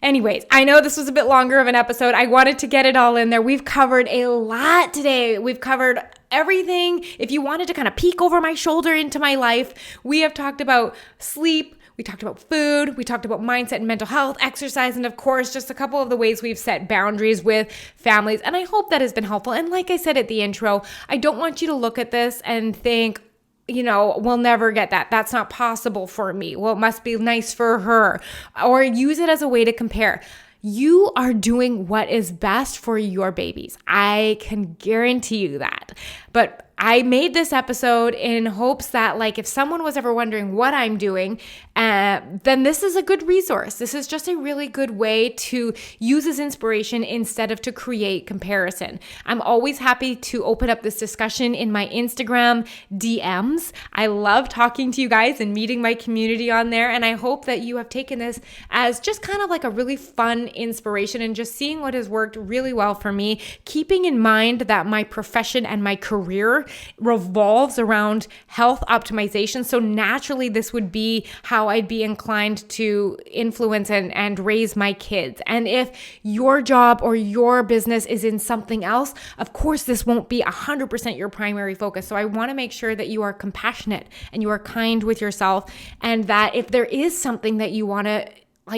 Anyways, I know this was a bit longer of an episode. I wanted to get it all in there. We've covered a lot today. We've covered everything. If you wanted to kind of peek over my shoulder into my life, we have talked about sleep. We talked about food, we talked about mindset and mental health, exercise, and of course, just a couple of the ways we've set boundaries with families. And I hope that has been helpful. And like I said at the intro, I don't want you to look at this and think, we'll never get that. That's not possible for me. Well, it must be nice for her. Or use it as a way to compare. You are doing what is best for your babies. I can guarantee you that. But I made this episode in hopes that like if someone was ever wondering what I'm doing, then this is a good resource. This is just a really good way to use as inspiration instead of to create comparison. I'm always happy to open up this discussion in my Instagram DMs. I love talking to you guys and meeting my community on there. And I hope that you have taken this as just kind of like a really fun inspiration and just seeing what has worked really well for me, keeping in mind that my profession and my career work revolves around health optimization. So naturally, this would be how I'd be inclined to influence and raise my kids. And if your job or your business is in something else, of course, this won't be 100% your primary focus. So I want to make sure that you are compassionate and you are kind with yourself, and that if there is something that you want to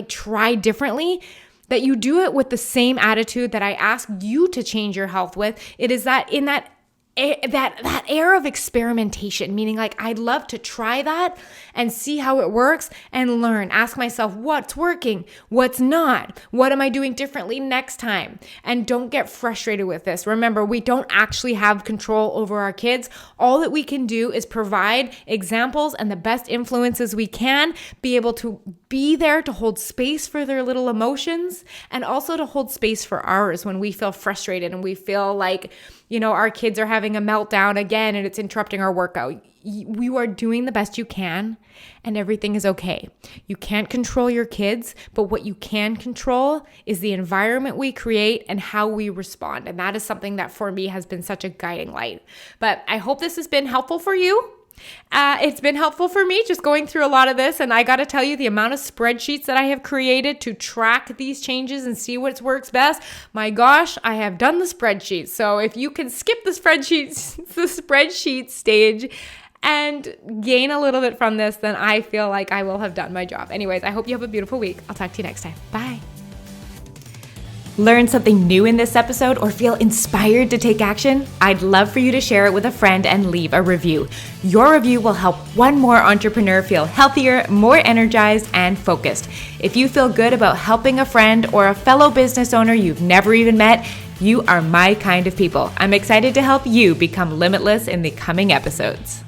try differently, that you do it with the same attitude that I asked you to change your health with. It is that in that air of experimentation, meaning I'd love to try that and see how it works and learn. Ask myself what's working, what's not, what am I doing differently next time? And don't get frustrated with this. Remember, we don't actually have control over our kids. All that we can do is provide examples and the best influences we can, be able to be there to hold space for their little emotions, and also to hold space for ours when we feel frustrated and we feel like, our kids are having a meltdown again and it's interrupting our workout. You are doing the best you can and everything is okay. You can't control your kids, but what you can control is the environment we create and how we respond. And that is something that for me has been such a guiding light. But I hope this has been helpful for you. It's been helpful for me just going through a lot of this, and I got to tell you, the amount of spreadsheets that I have created to track these changes and see what works best, my gosh, I have done the spreadsheets. So if you can skip the spreadsheet stage and gain a little bit from this, then I feel like I will have done my job. Anyways, I hope you have a beautiful week. I'll talk to you next time. Bye. Learn something new in this episode or feel inspired to take action? I'd love for you to share it with a friend and leave a review. Your review will help one more entrepreneur feel healthier, more energized, and focused. If you feel good about helping a friend or a fellow business owner you've never even met, you are my kind of people. I'm excited to help you become limitless in the coming episodes.